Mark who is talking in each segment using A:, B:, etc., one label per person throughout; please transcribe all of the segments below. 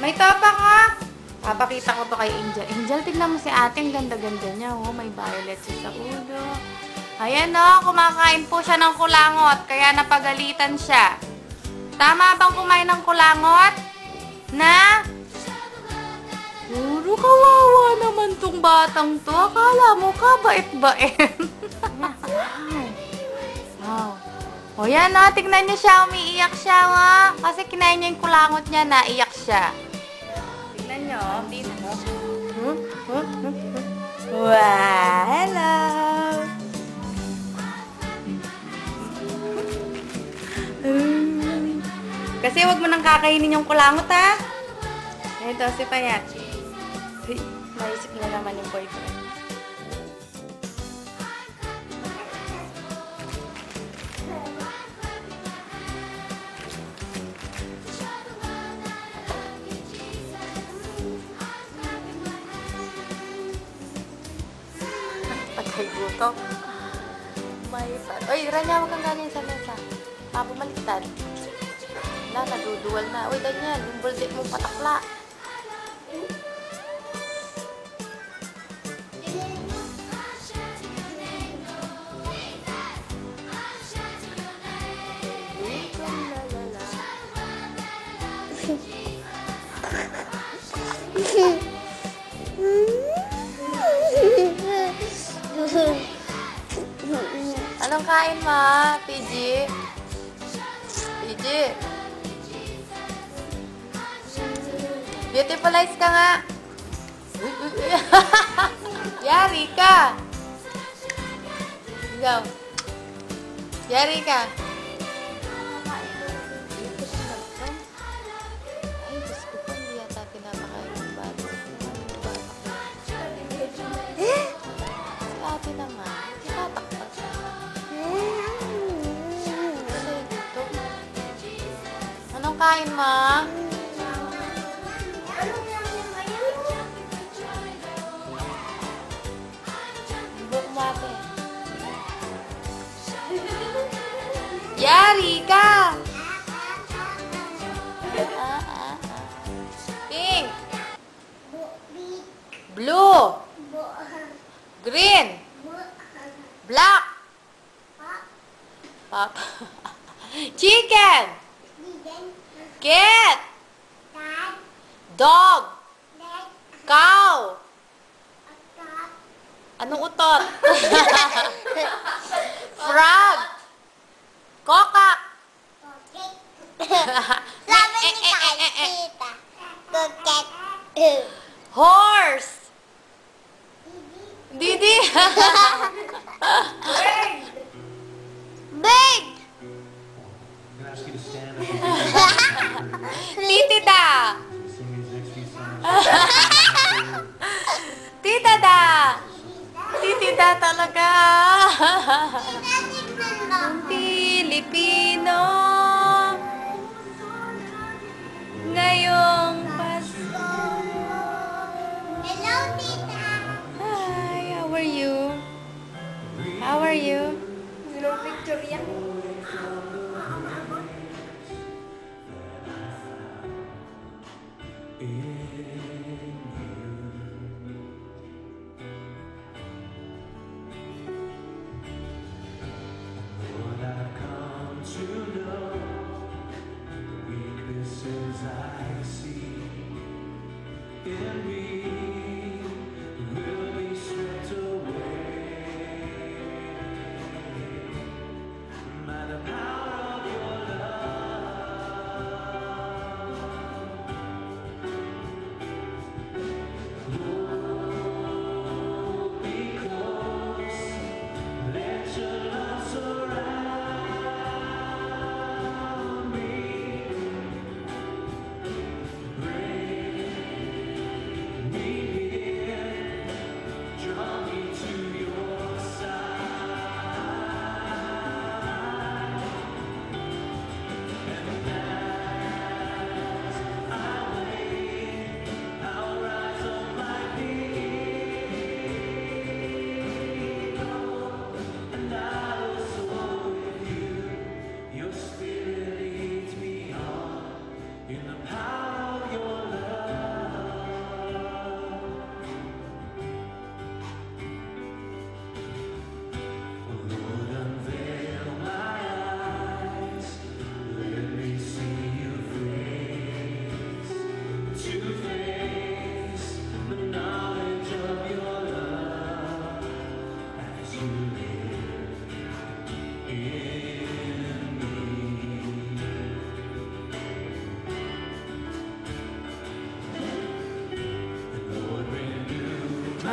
A: May tapa ka! Papakita ko to kay Angel. Angel, tignan mo si ate. Ang ganda-ganda niya. Oh, may violet siya sa ulo. Ayan o, kumakain po siya ng kulangot. Kaya napagalitan siya. Tama bang kumain ng kulangot? Na? Puro kawawa naman tong batang to. Akala mo ka, bait-bait. Wow. O yan o, tignan niyo siya. Umiiyak siya ha. Kasi kinain niya yung kulangot niya, naiyak siya. Tignan niyo. Wow, hello. Kasi wag mo nang kakainin yung kulangot ha. Ito, si Payat. Naisip na naman yung boyfriend. Patay gutom. Oy, Rania, wag kang ganin sa mesa. Mapumaliktad. Na, naduduwal na. Uy, ganyan. Yung buldik mong patakla. Anong kain mo, PG? PG? Beautiful-ize ka nga. Yari ka. Go. Yari ka. Ay, Diyos ko pa, hindi yata pinapakain ng bata. Si ate naman. Tatakpas. Anong kain mo? Yari ka! Pink. Blue. Green. Black. Pop. Chicken. Cat. Dog. Cow. Anong utot? Frog. Kokak.
B: Sabi ni Tita. Coquet.
A: Horse. Didi. Big. Titida. Titida. Titida talaga. Pilipino. Ngayong Pasko.
B: Hello, Tita.
A: Hi, how are you? How are you?
B: Hello, Victoria.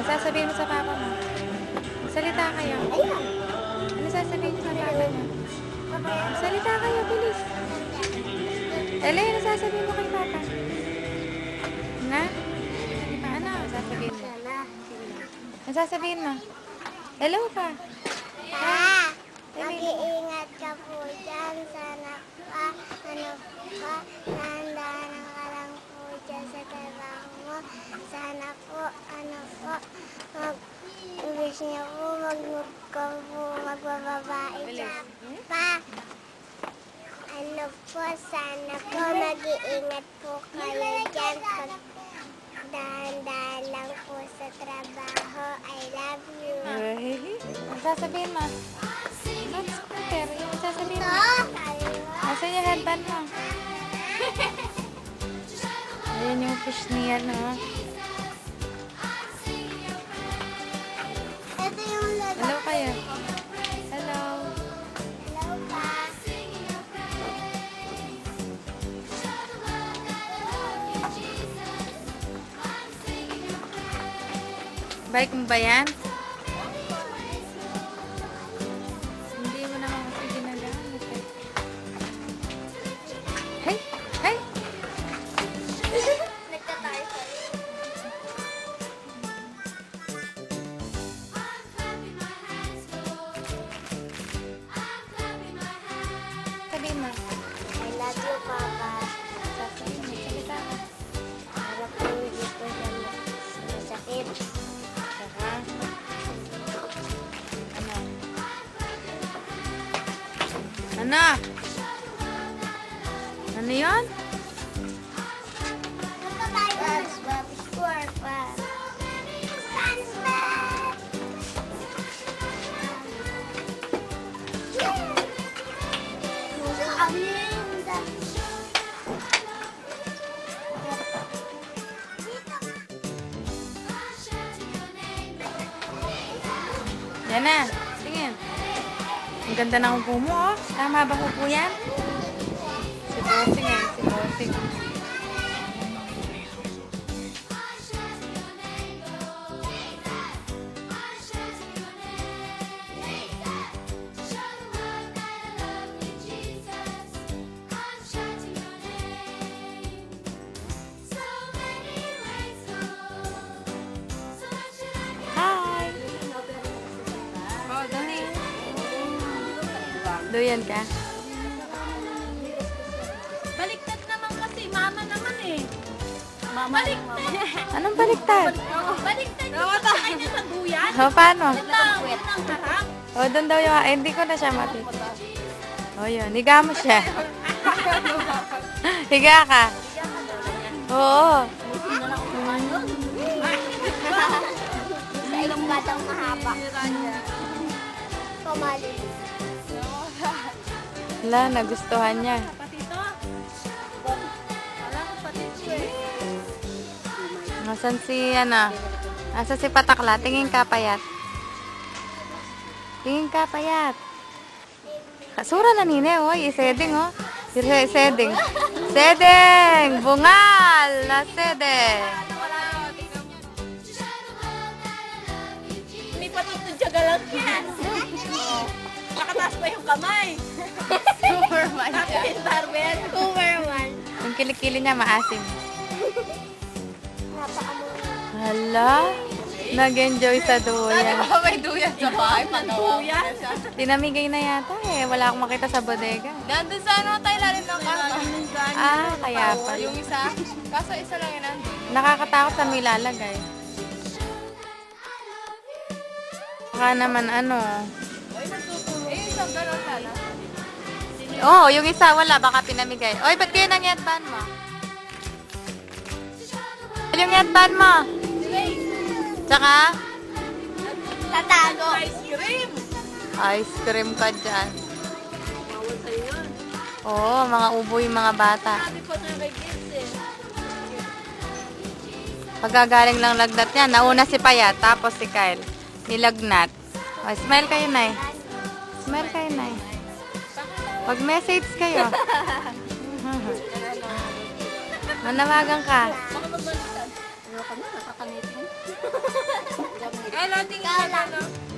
A: Ano sasabihin mo sa papa mo? Salita kayo.
B: Ayun.
A: Ano sasabihin mo sa papa mo? Salita kayo, bilis. Ele, ano sasabihin mo kay papa? Na? Ano sasabihin mo?
B: Sana.
A: Ano sasabihin mo? Hello pa.
B: Pa, mag-iingat ka po dyan. Sana pa, dahan-dahan ka lang po dyan sa trabaho mo. Sana po, wish niyo po, magbababae ka pa. Sana po, mag-iingat po kayo dyan. Dahan-dahan lang po sa trabaho. I love you.
A: Ano sasabihin mo? Let's compare. Ano sasabihin mo? Asan yung headband mo? Ayan yung fish niya, no?
B: Ito yung
A: Hello kayo. Hello.
B: Hello, pa.
A: Bike mo ba yan? Hindi mo naman kasi ginagamit eh. Hey! Hey!
B: Nagtatay sa
A: Sabihin mo.
B: I love you, Papa.
A: Sasabihin mo. Salita ka.
B: Para po hindi po siya masakit.
A: Saka. Ano? Ano? Ano yun?
B: SpongeBob SquarePants. SpongeBob! Aminda.
A: Yan na. Tingin. Ang ganda ng upo mo, oh. Tama ba upo yan? Si Bossing eh. Si Bossing. Hi! Oh, dali. Doyan ka?
C: Baliktad naman kasi, mama naman eh. Baliktad.
A: Anong baliktad?
C: Baliktad yung pagkain niya sa duyan.
A: O, paano?
C: Unang harap.
A: O, doon daw yung... Eh, hindi ko na siya mati. O, yun. Higa mo siya. Higa ka. Oo.
B: Sa ilong batang mahaba. Kamali.
A: Wala, nagustuhan niya.
C: Patito. Wala ko patito eh.
A: Nasaan si, ano? Nasaan si Patakla? Tingin ka, payat. Tingin ka, payat. Kasura na nini, oy. Iseding, oh. Iseding. Seding! Bungal na seding.
C: May patutudyaga lang yan. Nakataas pa yung kamay.
A: Superman
C: Tapos barbell.
B: Superman.
A: Yung kilikili niya, maasim.
B: Napakamura.
A: Hala, nag-enjoy sa duyan.
C: May duyan sa bahay. Duyan?
A: Tinamigay na yata eh. Wala akong makita sa bodega.
C: Nandun sa ano tayo lalim ng kanta.
A: Ah, kaya pa.
C: Yung isa. Kaso isa lang yun nandun.
A: Nakakatakot sa may lalagay. Baka naman ano.
C: Eh, isang gano'n sana.
A: Oo, yung isa wala. Baka pinamigay. Oy, ba't kayo nang yatban mo? Yung yatban mo? Tsaka?
B: Tatago.
C: Ice cream.
A: Ice cream ka dyan.
C: Bawal sa'yo yun.
A: Oo, mga ubo yung mga bata.
C: Sabi ko na kay kids eh.
A: Pagkagaling lang lagnat niya, nauna si Payat, tapos si Kyle. Nilagnat. O, smile kayo, Nay. Smile kayo, Nay. Pag-message kayo. Manawagan ka.
C: Baka magbaliktad. Ayoko na, nakakangit mo. Hello, tingin
B: Ikaw
C: ka
B: lang.
C: na.